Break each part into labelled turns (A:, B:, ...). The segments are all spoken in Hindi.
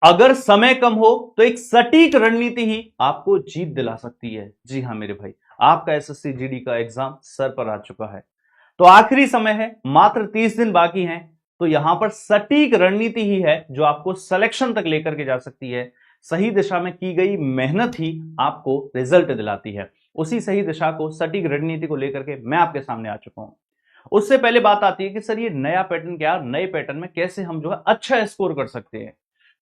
A: अगर समय कम हो तो एक सटीक रणनीति ही आपको जीत दिला सकती है। जी हां मेरे भाई, आपका एसएससी जीडी का एग्जाम सर पर आ चुका है। तो आखिरी समय है, मात्र 30 दिन बाकी हैं। तो यहां पर सटीक रणनीति ही है जो आपको सिलेक्शन तक लेकर के जा सकती है। सही दिशा में की गई मेहनत ही आपको रिजल्ट दिलाती है। उसी सही दिशा को, सटीक रणनीति को लेकर के मैं आपके सामने आ चुका हूं। उससे पहले बात आती है कि सर ये नया पैटर्न क्या, नए पैटर्न में कैसे हम जो है अच्छा स्कोर कर सकते हैं।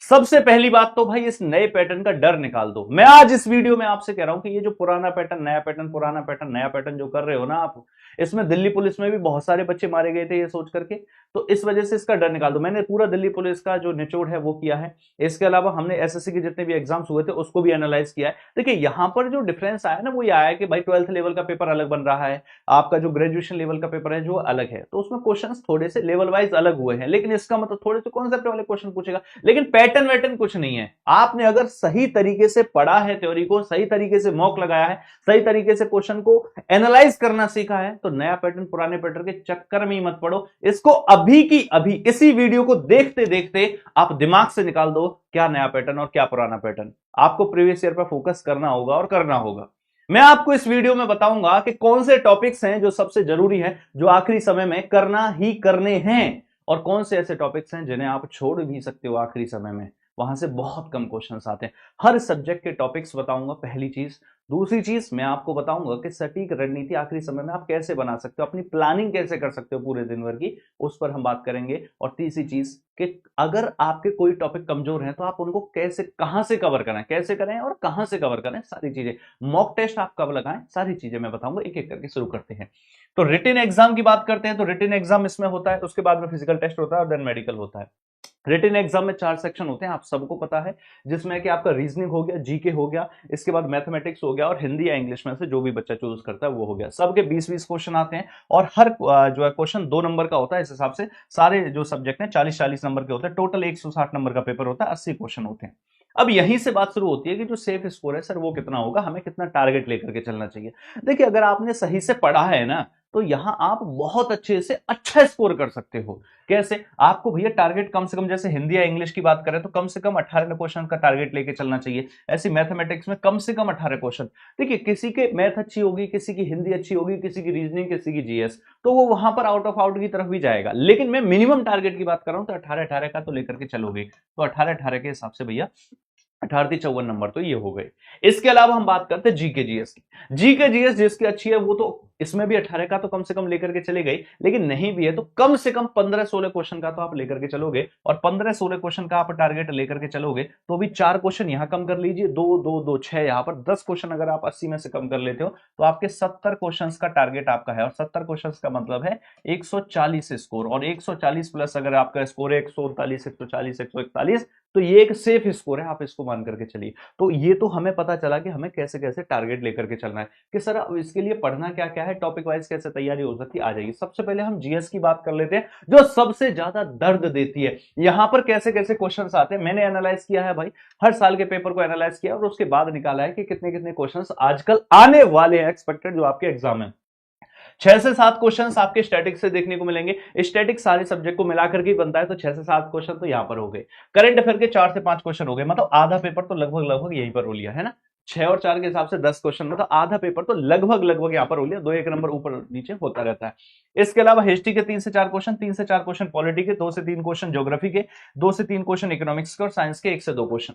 A: सबसे पहली बात तो भाई इस नए पैटर्न का डर निकाल दो। मैं आज इस वीडियो में आपसे कह रहा हूं कि ये जो पुराना पैटर्न, नया पैटर्न, पुराना पैटर्न, नया पैटर्न जो कर रहे हो ना आप, इसमें दिल्ली पुलिस में भी बहुत सारे बच्चे मारे गए थे ये सोच करके। तो इस वजह से इसका डर निकाल दो। मैंने पूरा दिल्ली पुलिस का जो निचोड़ है वो किया है। इसके अलावा हमने एसएससी के जितने भी एग्जाम्स हुए थे उसको भी एनालाइज किया है। देखिए यहां पर जो डिफरेंस आया ना वो ये आया कि भाई 12th लेवल का पेपर अलग बन रहा है, आपका जो ग्रेजुएशन लेवल का पेपर है जो अलग है, तो उसमें क्वेश्चंस थोड़े से लेवल वाइज अलग हुए हैं। लेकिन इसका मतलब थोड़े से कॉन्सेप्ट वाले क्वेश्चन पूछेगा, लेकिन पैटर्न वैटर्न कुछ नहीं है। आपने अगर सही तरीके से पढ़ा है, थ्योरी को सही तरीके से मॉक लगाया है, सही तरीके से क्वेश्चन को एनालाइज करना सीखा है, तो नया पैटर्न पुराने पैटर्न के चक्कर में ही मत पड़ो। इसको अभी की अभी इसी वीडियो को देखते देखते आप दिमाग से निकाल दो क्या नया पैटर्न और क्या पुराना पैटर्न। आपको प्रीवियस ईयर पर फोकस करना होगा और करना होगा। मैं आपको इस वीडियो में बताऊंगा कि कौन से टॉपिक्स हैं जो सबसे जरूरी हैं, जो आखिरी समय में करना ही करने हैं, और कौन से ऐसे टॉपिक्स हैं जिन्हें आप छोड़ भी सकते हो आखिरी समय में, वहां से बहुत कम क्वेश्चंस आते हैं। हर सब्जेक्ट के टॉपिक्स बताऊंगा, पहली चीज। दूसरी चीज मैं आपको बताऊंगा कि सटीक रणनीति आखिरी समय में आप कैसे बना सकते हो, अपनी प्लानिंग कैसे कर सकते हो पूरे दिन भर की, उस पर हम बात करेंगे। और तीसरी चीज कि अगर आपके कोई टॉपिक कमजोर हैं तो आप उनको कैसे, कहां से कवर करें, कैसे करें और कहां से कवर करें, सारी चीजें। मॉक टेस्ट आप कब लगाएं, सारी चीजें मैं बताऊंगा। एक एक करके शुरू करते हैं। तो रिटन एग्जाम की बात करते हैं। तो रिटन एग्जाम इसमें होता है, उसके बाद में फिजिकल टेस्ट होता है और देन मेडिकल होता है। रिटन एग्जाम में 4 सेक्शन होते हैं, आप सबको पता है, जिसमें कि आपका रीजनिंग हो गया, जीके हो गया, इसके बाद मैथमेटिक्स हो गया, और हिंदी या इंग्लिश में से जो भी बच्चा चूज करता है वो हो गया। सबके 20-20 क्वेश्चन आते हैं, और हर जो है क्वेश्चन 2 नंबर का होता है। इस हिसाब से सारे जो सब्जेक्ट हैं 40-40 नंबर के होते हैं। टोटल 160 नंबर का पेपर होता है, 80 क्वेश्चन होते हैं। अब यहीं से बात शुरू होती है कि जो सेफ स्कोर है सर वो कितना होगा, हमें कितना टारगेट लेकर के चलना चाहिए। देखिए अगर आपने सही से पढ़ा है ना, तो यहां आप बहुत अच्छे से अच्छा स्कोर कर सकते हो। कैसे? आपको भैया टारगेट कम से कम, जैसे हिंदी या इंग्लिश की बात करें तो कम से कम 18 क्वेश्चन का टारगेट लेके चलना चाहिए। ऐसी मैथमेटिक्स में कम से कम 18 क्वेश्चन। देखिए किसी के मैथ अच्छी होगी, किसी की हिंदी अच्छी होगी, किसी की रीजनिंग, किसी की जीएस, तो वो वहां पर आउट ऑफ आउट की तरफ भी जाएगा। लेकिन मैं मिनिमम टारगेट की बात कर रहा हूं, तो 18-18 का तो लेकर के चलोगे। तो 18-18 के हिसाब से भैया 18-54 नंबर तो ये हो गए। इसके अलावा हम बात करते हैं जीके जीएस की। जीके जीएस जिसकी अच्छी है वो तो इसमें भी 18 का तो कम से कम लेकर के चले गए, लेकिन नहीं भी है तो कम से कम 15-16 क्वेश्चन का तो आप लेकर के चलोगे। और 15-16 क्वेश्चन का आप टारगेट लेकर के चलोगे तो भी 4 क्वेश्चन यहां कम कर लीजिए, 2-2-2 6, यहां पर 10 क्वेश्चन अगर आप 80 में से कम कर लेते हो तो आपके 70 क्वेश्चन का टारगेट आपका है। और 70 क्वेश्चन का मतलब है 140 स्कोर, और 140 प्लस अगर आपका स्कोर है 139, 140, 141, तो ये एक सेफ स्कोर है, आप इसको मान करके चलिए। तो ये तो हमें पता चला कि हमें कैसे कैसे टारगेट लेकर के चलना है, कि सर अब इसके लिए पढ़ना क्या क्या है, टॉपिक वाइज कैसे तैयारी हो सकती है, आ जाएगी। सबसे पहले हम जीएस की बात कर लेते हैं, जो सबसे ज्यादा दर्द देती है। यहां पर कैसे कैसे क्वेश्चंस आते हैं मैंने एनालाइज किया है भाई, हर साल के पेपर को एनालाइज किया और उसके बाद निकाला है कि कितने कितने क्वेश्चंस आजकल आने वाले हैं एक्सपेक्टेड जो आपके एग्जाम है। 6 से 7 क्वेश्चंस आपके स्टैटिक से देखने को मिलेंगे। स्टैटिक सारे सब्जेक्ट को मिलाकर के बनता है, तो 6 से 7 क्वेश्चन तो यहां पर हो गए। करंट अफेयर के 4 से 5 क्वेश्चन हो गए, मतलब आधा पेपर तो लगभग लगभग यहीं पर हो लिया है ना। 6 और 4 के हिसाब से 10 क्वेश्चन, मतलब आधा पेपर तो लगभग लगभग यहां पर हो लिया। 2-1 नंबर ऊपर नीचे होता रहता है। इसके अलावा हिस्ट्री के 3 से 4 क्वेश्चन, 3 से 4 क्वेश्चन पॉलिटी के, 2 से 3 क्वेश्चन ज्योग्राफी के, 2 से 3 क्वेश्चन इकोनॉमिक्स के, और साइंस के 1 से 2 क्वेश्चन।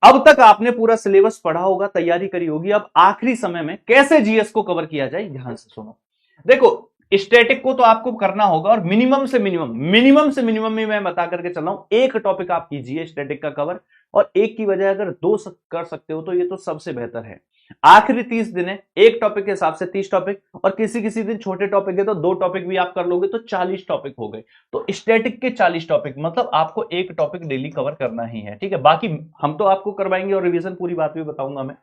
A: अब तक आपने पूरा सिलेबस पढ़ा होगा, तैयारी करी होगी। अब आखिरी समय में कैसे जीएस को कवर किया जाए, ध्यान से सुनो। देखो स्टैटिक को तो आपको करना होगा, और मिनिमम से मिनिमम में मैं बता करके चल रहा हूं, एक टॉपिक आप कीजिए स्टैटिक का कवर, और एक की बजाय अगर 2 कर सकते हो तो ये तो सबसे बेहतर है। आखिरी 30 दिन है, एक टॉपिक के हिसाब से 30 टॉपिक, और किसी किसी दिन छोटे टॉपिक है तो 2 टॉपिक भी आप कर लोगे तो 40 टॉपिक हो गए। तो स्टैटिक के 40 टॉपिक, मतलब आपको एक टॉपिक डेली कवर करना ही है, ठीक है। बाकी हम तो आपको करवाएंगे और रिवीजन पूरी बात भी बताऊंगा मैं।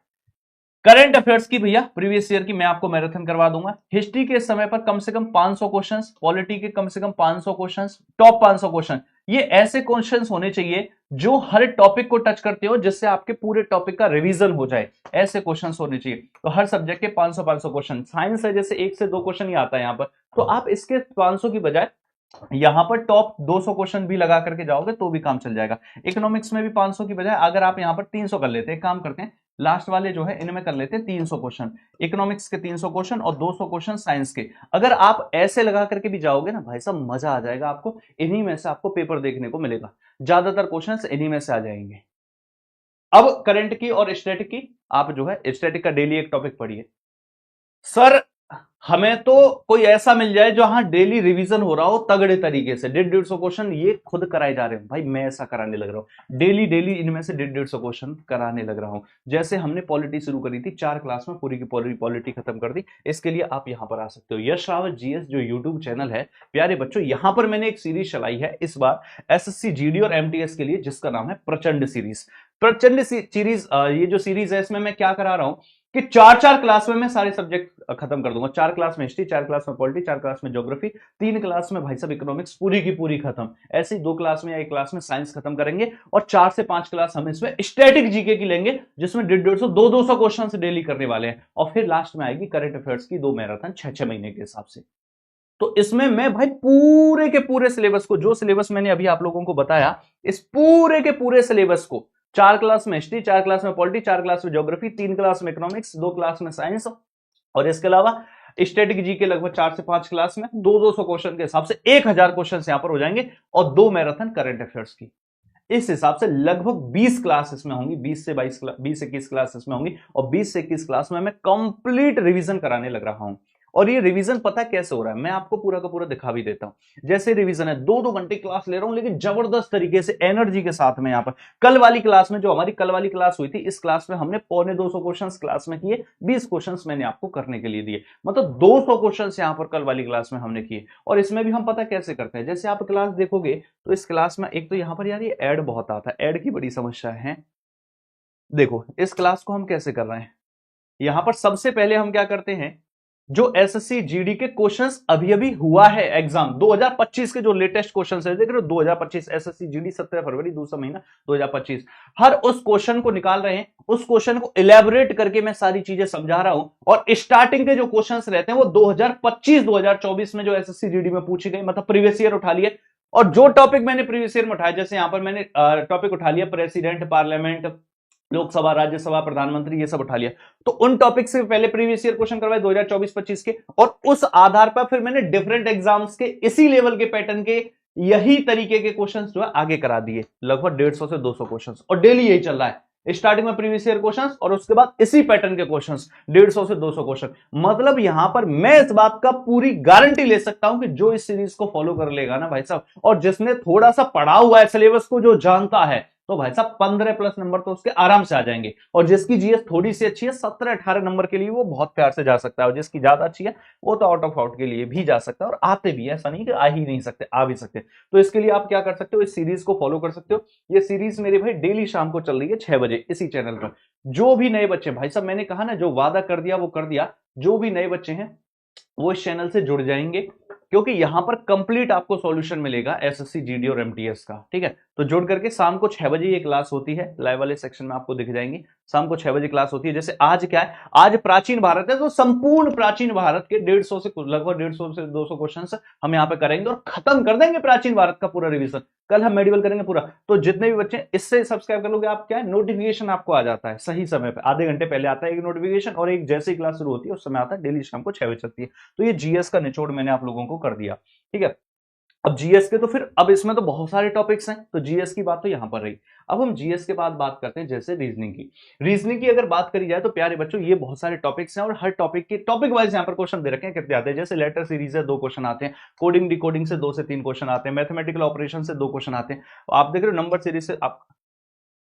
A: करंट अफेयर्स की भैया प्रीवियस ईयर की मैं आपको मैराथन करवा दूंगा। हिस्ट्री के समय पर कम से कम 500 क्वेश्चंस, पॉलिटी के कम से कम 500 क्वेश्चंस, टॉप 500 क्वेश्चन। ये ऐसे क्वेश्चंस होने चाहिए जो हर टॉपिक को टच करते हो, जिससे आपके पूरे टॉपिक का रिवीजन हो जाए, ऐसे क्वेश्चंस होने चाहिए। तो हर सब्जेक्ट के 500 क्वेश्चन। साइंस है जैसे 1 से 2 क्वेश्चन ही आता है यहां पर, तो आप इसके 500 की बजाय यहां पर टॉप 200 क्वेश्चन भी लगा करके जाओगे तो भी काम चल जाएगा। इकोनॉमिक्स में भी 500 की बजाय अगर आप यहां पर 300 कर लेते हैं, काम करते हैं लास्ट वाले जो है इनमें कर लेते हैं 300 क्वेश्चन, इकोनॉमिक्स के 300 क्वेश्चन और 200 क्वेश्चन साइंस के। अगर आप ऐसे लगा करके भी जाओगे ना भाई साहब, मजा आ जाएगा आपको, इन्हीं में से आपको पेपर देखने को मिलेगा, ज्यादातर क्वेश्चन इन्हीं में से आ जाएंगे। अब करंट की और स्टैटिक की, आप जो है स्टैटिक का डेली एक टॉपिक पढ़िए। सर हमें तो कोई ऐसा मिल जाए जहां डेली रिवीजन हो रहा हो तगड़े तरीके से, 150-150 क्वेश्चन ये खुद कराए जा रहे हैं भाई, मैं ऐसा कराने लग रहा हूं डेली डेली, इनमें से 150-150 क्वेश्चन कराने लग रहा हूं। जैसे हमने पॉलिटी शुरू करी थी 4 क्लास में, पूरी की पूरी पॉलिटी खत्म कर दी। इसके लिए आप यहां पर आ सकते हो, यश रावत जीएस जो यूट्यूब चैनल है। प्यारे बच्चों यहां पर मैंने एक सीरीज चलाई है इस बार एसएससी जीडी और एमटीएस के लिए, जिसका नाम है प्रचंड सीरीज। प्रचंड सीरीज, ये जो सीरीज है इसमें मैं क्या करा रहा हूं कि 4-4 क्लास में मैं सारे सब्जेक्ट खत्म कर दूंगा। 4 क्लास में हिस्ट्री, 4 क्लास में पॉलिटी, 4 क्लास में ज्योग्राफी, 3 क्लास में भाई साहब इकोनॉमिक्स पूरी की पूरी खत्म। ऐसे ही 2 क्लास में या 1 क्लास में साइंस खत्म करेंगे, और 4 से 5 क्लास हम इसमें स्टैटिक जीके की लेंगे, जिसमें 150-150 200 क्वेश्चन से डेली करने वाले हैं। और फिर लास्ट में आएगी करंट अफेयर्स की 2 मैराथन 6-6 महीने के हिसाब से। तो इसमें मैं भाई पूरे के पूरे सिलेबस को, जो सिलेबस मैंने अभी आप लोगों को बताया, इस पूरे के पूरे सिलेबस को 4 क्लास में हिस्ट्री, 4 क्लास में पॉलिटी, 4 क्लास में ज्योग्राफी, 3 क्लास में इकोनॉमिक्स, 2 क्लास में साइंस, और इसके अलावा स्टैटिक जी के लगभग 4 से 5 क्लास में 200 क्वेश्चन के हिसाब से 1000 क्वेश्चन यहां पर हो जाएंगे, और 2 मैराथन करंट अफेयर्स की। इस हिसाब से लगभग 20 क्लास इसमें होंगी, 20 से 21 क्लास इसमें होंगी, और 20 से 21 क्लास में मैं कंप्लीट रिवीजन कराने लग रहा हूं। और ये रिवीजन पता कैसे हो रहा है, मैं आपको पूरा का पूरा दिखा भी देता हूं। जैसे रिवीजन है, 2-2 घंटे क्लास ले रहा हूं, लेकिन जबरदस्त तरीके से एनर्जी के साथ में। यहां पर कल वाली क्लास में, जो हमारी कल वाली क्लास हुई थी, इस क्लास में हमने 250 क्वेश्चन क्लास में किए, 20 क्वेश्चन मैंने आपको करने के लिए दिए, मतलब 200 क्वेश्चन यहां पर कल वाली क्लास में हमने किए। और इसमें भी हम पता कैसे करते हैं, जैसे आप क्लास देखोगे तो इस क्लास में एक तो यहां पर यार ये ऐड बहुत आता है, ऐड की बड़ी समस्या है। देखो इस क्लास को हम कैसे कर रहे हैं, यहां पर सबसे पहले हम क्या करते हैं, जो एसएससी जीडी के क्वेश्चंस अभी अभी हुआ है एग्जाम 2025 के, जो लेटेस्ट क्वेश्चंस है देख रहे हो, 2025 एसएससी जीडी 17 फरवरी दूसरा महीना 2025, हर उस क्वेश्चन को निकाल रहे हैं, उस क्वेश्चन को इलेबोरेट करके मैं सारी चीजें समझा रहा हूं। और स्टार्टिंग के जो क्वेश्चंस रहते हैं वो 2025-2024 में जो एसएससी जीडी में पूछे गए, मतलब प्रीवियस ईयर उठा लिए। और जो टॉपिक मैंने प्रीवियस ईयर में उठाया, जैसे यहां पर मैंने टॉपिक उठा लिया प्रेसिडेंट, पार्लियामेंट, लोकसभा, राज्यसभा, प्रधानमंत्री, ये सब उठा लिया। तो उन टॉपिक से पहले प्रीवियस ईयर क्वेश्चन करवाए 2024-25 के, और उस आधार पर फिर मैंने डिफरेंट एग्जाम्स के इसी लेवल के पैटर्न के यही तरीके के क्वेश्चंस जो है आगे करा दिए, लगभग 150 से 200 क्वेश्चंस, और डेली यही चल रहा है। स्टार्टिंग में प्रीवियस ईयर क्वेश्चंस, और उसके बाद इसी पैटर्न के क्वेश्चंस 150 से 200 क्वेश्चन। मतलब यहां पर मैं इस बात का पूरी गारंटी ले सकता हूं कि जो इस सीरीज को फॉलो कर लेगा ना भाई साहब, और जिसने थोड़ा सा पढ़ा हुआ है सिलेबस को, जो जानता है, तो भाई साहब 15+ नंबर तो उसके आराम से आ जाएंगे। और जिसकी जीएस थोड़ी सी अच्छी है, 17-18 नंबर के लिए वो बहुत प्यार से जा सकता है, और जिसकी ज्यादा अच्छी है वो तो आउट ऑफ आउट के लिए भी जा सकता है, और आते भी, ऐसा नहीं कि आ ही नहीं सकते, आ भी सकते। तो इसके लिए आप क्या कर सकते हो, इस सीरीज को फॉलो कर सकते हो। ये सीरीज मेरे भाई डेली शाम को चल रही है 6 बजे इसी चैनल पर। जो भी नए बच्चे, भाई साहब मैंने कहा ना, जो वादा कर दिया वो कर दिया, जो भी नए बच्चे हैं वो इस चैनल से जुड़ जाएंगे, क्योंकि यहां पर कंप्लीट आपको सॉल्यूशन मिलेगा एसएससी जीडी और एमटीएस का। ठीक है, तो जुड़ करके शाम को 6 बजे ये क्लास होती है, लाइव वाले सेक्शन में आपको दिख जाएंगी, शाम को 6 बजे क्लास होती है। जैसे आज क्या है, आज प्राचीन भारत है, तो संपूर्ण प्राचीन भारत के 150 से लगभग 150 से 200 क्वेश्चन हम यहाँ पे करेंगे, और खत्म कर देंगे प्राचीन भारत का पूरा रिविजन। कल हम मेडिकल करेंगे पूरा। तो जितने भी बच्चे इससे सब्सक्राइब कर लोगे, आप क्या है, नोटिफिकेशन आपको आ जाता है सही समय पे, आधे घंटे पहले आता है एक नोटिफिकेशन, और एक जैसे ही क्लास शुरू होती है उस समय आता है, डेली शाम को 6 बजे चलती है। तो ये जीएस का निचोड़ मैंने आप लोगों को कर दिया। ठीक है, अब जीएस के तो फिर, अब इसमें तो बहुत सारे टॉपिक्स हैं, तो जीएस की बात तो यहां पर रही। अब हम जीएस के बाद बात करते हैं जैसे रीजनिंग की। रीजनिंग की अगर बात करी जाए तो प्यारे बच्चों ये बहुत सारे टॉपिक्स हैं, और हर टॉपिक के टॉपिक वाइज यहां पर क्वेश्चन दे रखे हैं, कितने आते हैं। जैसे लेटर सीरीज है 2 क्वेश्चन आते हैं, कोडिंग डिकोडिंग से 2 से 3 क्वेश्चन आते हैं, मैथमेटिकल ऑपरेशन से 2 क्वेश्चन आते हैं। आप देख रहे हो नंबर सीरीज से, आप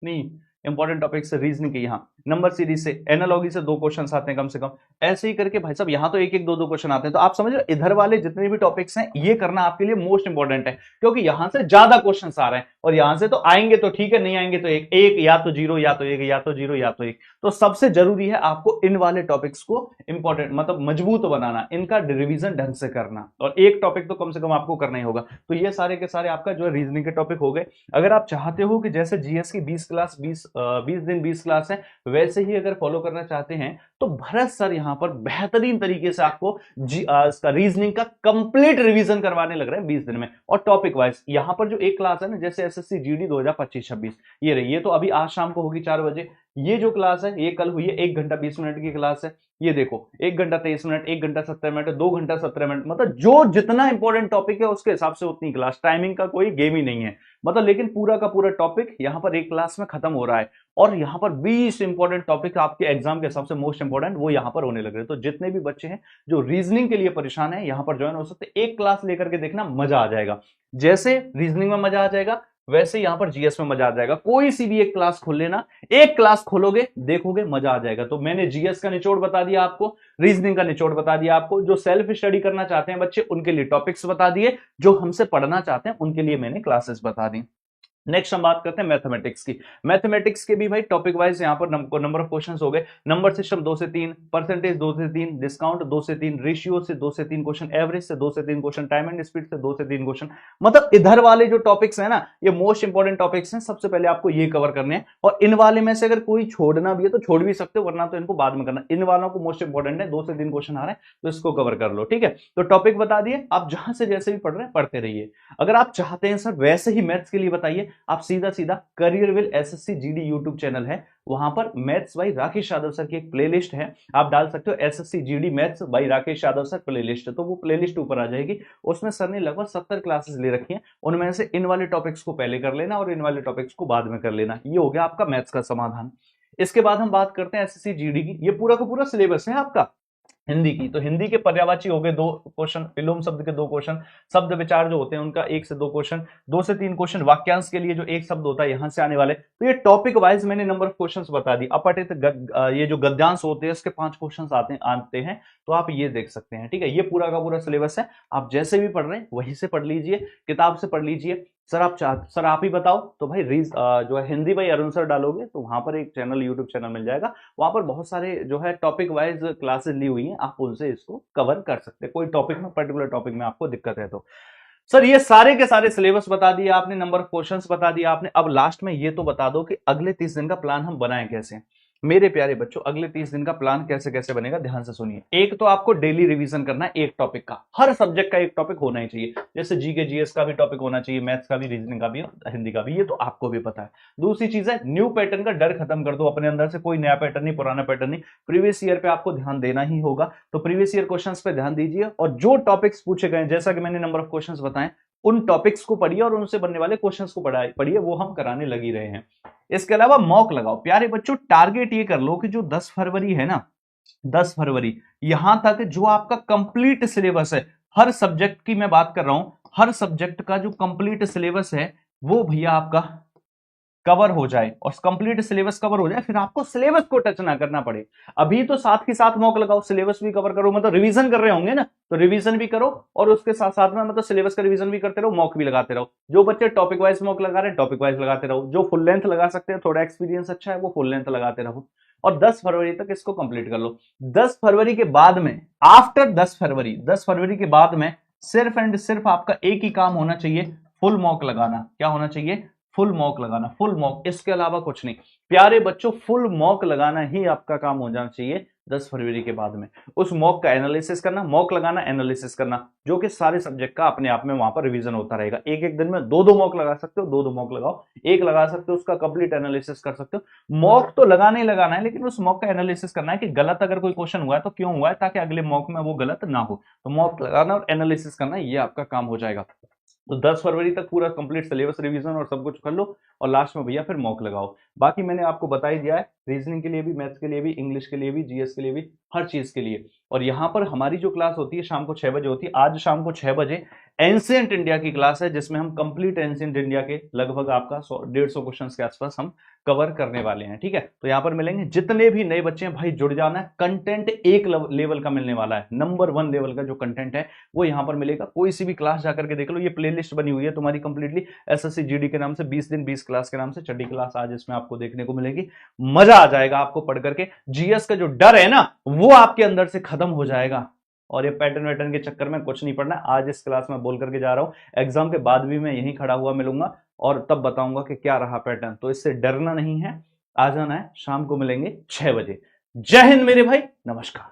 A: नहीं, इंपॉर्टेंट टॉपिक से रीजनिंग के यहाँ नंबर सीरीज से, एनालॉजी से 2 क्वेश्चन आते हैं कम से कम। ऐसे ही करके भाई साहब यहाँ तो 1-1 2-2 क्वेश्चन आते हैं। तो आप समझ रहे हो, इधर वाले जितने भी टॉपिक्स हैं ये करना आपके लिए मोस्ट इंपॉर्टेंट है, क्योंकि यहां से ज्यादा क्वेश्चन आ रहे हैं, और यहां से तो आएंगे तो ठीक है, नहीं आएंगे तो एक या तो 0 या तो 1, या तो 0 या तो 1। तो सबसे जरूरी है आपको इन वाले टॉपिक्स को इंपॉर्टेंट, मतलब मजबूत बनाना, इनका रिविजन ढंग से करना, और एक टॉपिक तो कम से कम आपको करना ही होगा। तो ये सारे के सारे आपका जो है रीजनिंग के टॉपिक हो गए। अगर आप चाहते हो कि जैसे जीएस की 20 क्लास 20 दिन 20 क्लास है, वैसे ही अगर फॉलो करना चाहते हैं तो भरत सर यहाँ पर बेहतरीन तरीके से आपको इसका रीजनिंग का कंप्लीट रिवीजन करवाने लग रहे हैं 20 दिन में। और टॉपिक वाइज यहाँ पर जो एक क्लास है ना, जैसे एसएससी जीडी 2025-26 ये रही, ये तो अभी आज शाम को होगी 4 बजे। ये जो क्लास है ये कल हुई है, 1 घंटा 20 मिनट की क्लास है। ये देखो 1 घंटा 23 मिनट, 1 घंटा 17 मिनट, 2 घंटा 17 मिनट, मतलब जो जितना इंपॉर्टेंट टॉपिक है उसके हिसाब से उतनी क्लास, टाइमिंग का कोई गेम ही नहीं है मतलब। लेकिन पूरा का पूरा टॉपिक यहाँ पर एक क्लास में खत्म हो रहा है और यहाँ पर 20 इंपॉर्टेंट टॉपिक आपके एग्जाम के हिसाब से मोस्ट इंपॉर्टेंट वो यहाँ पर होने लग रहे हैं। तो जितने भी बच्चे हैं जो रीजनिंग के लिए परेशान है यहाँ पर ज्वाइन हो सकते, एक क्लास लेकर के देखना, मजा आ जाएगा। जैसे रीजनिंग में मजा आ जाएगा वैसे यहां पर जीएस में मजा आ जाएगा। कोई सी भी एक क्लास खोल लेना, एक क्लास खोलोगे देखोगे मजा आ जाएगा। तो मैंने जीएस का निचोड़ बता दिया आपको, रीजनिंग का निचोड़ बता दिया आपको, जो सेल्फ स्टडी करना चाहते हैं बच्चे उनके लिए टॉपिक्स बता दिए, जो हमसे पढ़ना चाहते हैं उनके लिए मैंने क्लासेस बता दी। नेक्स्ट हम बात करते हैं मैथमेटिक्स की। मैथमेटिक्स के भी भाई टॉपिक वाइज यहाँ पर नंबर ऑफ क्वेश्चंस हो गए। नंबर सिस्टम 2 से 3, परसेंटेज 2 से 3, डिस्काउंट 2 से 3, रेशियो से 2 से 3 क्वेश्चन, एवरेज से 2 से 3 क्वेश्चन, टाइम एंड स्पीड से 2 से 3 क्वेश्चन। मतलब इधर वाले जो टॉपिक्स है ना ये मोस्ट इंपॉर्टेंट टॉपिक्स हैं, सबसे पहले आपको ये कवर करने हैं। और इन वाले में से अगर कोई छोड़ना भी है तो छोड़ भी सकते हो, वरना तो इनको बाद में करना। इन वालों को मोस्ट इंपॉर्टेंट है, 2 से 3 क्वेश्चन आ रहे हैं तो इसको कवर कर लो, ठीक है। तो टॉपिक बता दिए, आप जहां से जैसे भी पढ़ रहे हैं पढ़ते रहिए। अगर आप चाहते हैं सर वैसे ही मैथ्स के लिए बताइए, आप सीधा सीधा करियरविल एसएससी जीडी यूट्यूब चैनल है, वहां पर maths by Rakesh Yadav sir की एक प्लेलिस्ट है, आप डाल सकते हो SSC GD maths by Rakesh Yadav sir playlist, तो वो प्लेलिस्ट ऊपर आ जाएगी। उसमें सर ने लगभग 70 क्लासेस ले रखी हैं, उनमें से इन वाले टॉपिक्स को पहले कर लेना और इन वाले टॉपिक्स को बाद में कर लेना। ये हो गया आपका मैथ्स का समाधान। इसके बाद हम बात करते हैं एसएससी जीडी की। ये पूरा का पूरा सिलेबस है आपका हिंदी की। तो हिंदी के पर्यायवाची हो गए 2 क्वेश्चन, विलोम शब्द के 2 क्वेश्चन, शब्द विचार जो होते हैं उनका 1 से 2 क्वेश्चन, 2 से 3 क्वेश्चन वाक्यांश के लिए जो एक शब्द होता है यहां से आने वाले। तो ये टॉपिक वाइज मैंने नंबर ऑफ क्वेश्चंस बता दी। अपठित ये जो गद्यांश होते हैं इसके 5 क्वेश्चंस आते हैं, तो आप ये देख सकते हैं, ठीक है। ये पूरा का पूरा सिलेबस है, आप जैसे भी पढ़ रहे हैं वहीं से पढ़ लीजिए, किताब से पढ़ लीजिए। सर आप ही बताओ, तो भाई जो है हिंदी भाई अरुण सर डालोगे तो वहां पर एक चैनल यूट्यूब चैनल मिल जाएगा, वहां पर बहुत सारे जो है टॉपिक वाइज क्लासेस ली हुई हैं, आप उनसे इसको कवर कर सकते हैं। कोई टॉपिक में पर्टिकुलर टॉपिक में आपको दिक्कत है तो सर ये सारे के सारे सिलेबस बता दिए आपने, नंबर ऑफ क्वेश्चंस बता दिया आपने। अब लास्ट में ये तो बता दो कि अगले 30 दिन का प्लान हम बनाएं कैसे। मेरे प्यारे बच्चों, अगले 30 दिन का प्लान कैसे कैसे बनेगा ध्यान से सुनिए। एक तो आपको डेली रिवीजन करना है एक टॉपिक का, हर सब्जेक्ट का एक टॉपिक होना ही चाहिए। जैसे जीके जीएस का भी टॉपिक होना चाहिए, मैथ्स का भी, रीजनिंग का भी, हिंदी का भी, ये तो आपको भी पता है। दूसरी चीज है न्यू पैटर्न का डर खत्म कर दो अपने अंदर से, कोई नया पैटर्न नहीं, पुराना पैटर्न नहीं, प्रीवियस ईयर पे आपको ध्यान देना ही होगा। तो प्रीवियस ईयर क्वेश्चंस पे ध्यान दीजिए और जो टॉपिक्स पूछे गए, जैसा कि मैंने नंबर ऑफ क्वेश्चंस बताएं, उन टॉपिक्स को पढ़िए और उनसे बनने वाले क्वेश्चंस को पढ़िए, वो हम कराने लगी रहे हैं। इसके अलावा मॉक लगाओ। प्यारे बच्चों टारगेट ये कर लो कि जो 10 फरवरी है ना, 10 फरवरी यहां तक जो आपका कंप्लीट सिलेबस है, हर सब्जेक्ट की मैं बात कर रहा हूं, हर सब्जेक्ट का जो कंप्लीट सिलेबस है वो भैया आपका कवर हो जाए, और कंप्लीट सिलेबस कवर हो जाए, फिर आपको सिलेबस को टच ना करना पड़े। अभी तो साथ के साथ मॉक लगाओ, सिलेबस भी कवर करो, मतलब रिवीजन कर रहे होंगे ना, तो रिवीजन भी करो और उसके साथ साथ में मतलब सिलेबस का रिवीजन भी करते रहो, मॉक भी लगाते रहो। जो बच्चे टॉपिक वाइज मॉक लगा रहे हैं टॉपिक वाइज लगाते रहो, जो फुल लेंथ लगा सकते हैं, थोड़ा एक्सपीरियंस अच्छा है वो फुल लेंथ लगाते रहो, और 10 फरवरी तक इसको कंप्लीट कर लो। 10 फरवरी के बाद में, आफ्टर 10 फरवरी के बाद में सिर्फ एंड सिर्फ आपका एक ही काम होना चाहिए, फुल मॉक लगाना। क्या होना चाहिए? फुल मॉक लगाना, फुल मॉक, इसके अलावा कुछ नहीं। प्यारे बच्चों फुल मॉक लगाना ही आपका काम हो जाना चाहिए 10 फरवरी के बाद में। उस मॉक का एनालिसिस करना, मॉक लगाना, एनालिसिस करना, जो कि सारे सब्जेक्ट का अपने आप में वहां पर रिवीजन होता रहेगा। एक एक दिन में 2-2 मॉक लगा सकते हो, 2-2 मॉक लगाओ, एक लगा सकते हो, उसका कंप्लीट एनालिसिस कर सकते हो। मॉक तो लगाना ही लगाना है, लेकिन उस मॉक का एनालिसिस करना है कि गलत अगर कोई क्वेश्चन हुआ है तो क्यों हुआ है, ताकि अगले मॉक में वो गलत ना हो। तो मॉक लगाना और एनालिसिस करना, ये आपका काम हो जाएगा। तो 10 फरवरी तक पूरा कंप्लीट सिलेबस रिवीजन और सब कुछ कर लो, और लास्ट में भैया फिर मॉक लगाओ। बाकी मैंने आपको बता ही दिया है, रीजनिंग के लिए भी, मैथ्स के लिए भी, इंग्लिश के लिए भी, जीएस के लिए भी, हर चीज के लिए। और यहाँ पर हमारी जो क्लास होती है शाम को 6 बजे होती है। आज शाम को 6 बजे एंशिएंट इंडिया की क्लास है, जिसमें हम कंप्लीट एंशिएंट इंडिया के लगभग आपका 150 क्वेश्चन के आसपास हम कवर करने वाले हैं, ठीक है। तो यहाँ पर मिलेंगे जितने भी नए बच्चे हैं भाई, जुड़ जाना है। कंटेंट एक लेवल का मिलने वाला है, नंबर 1 लेवल का जो कंटेंट है वो यहाँ पर मिलेगा। कोई सी भी क्लास जाकर के देख लो, ये प्लेलिस्ट बनी हुई है तुम्हारी कंप्लीटली एसएससी जीडी के नाम से, 20 दिन 20 क्लास के नाम से। छठी क्लास आज इसमें आपको देखने को मिलेगी, मजा आ जाएगा आपको पढ़ करके। जीएस का जो डर है ना वो आपके अंदर से खत्म हो जाएगा, और ये पैटर्न वैटर्न के चक्कर में कुछ नहीं पढ़ना। आज इस क्लास में बोल करके जा रहा हूं, एग्जाम के बाद भी मैं यहीं खड़ा हुआ मिलूंगा और तब बताऊंगा कि क्या रहा पैटर्न। तो इससे डरना नहीं है, आ जाना है। शाम को मिलेंगे 6 बजे। जय हिंद मेरे भाई, नमस्कार।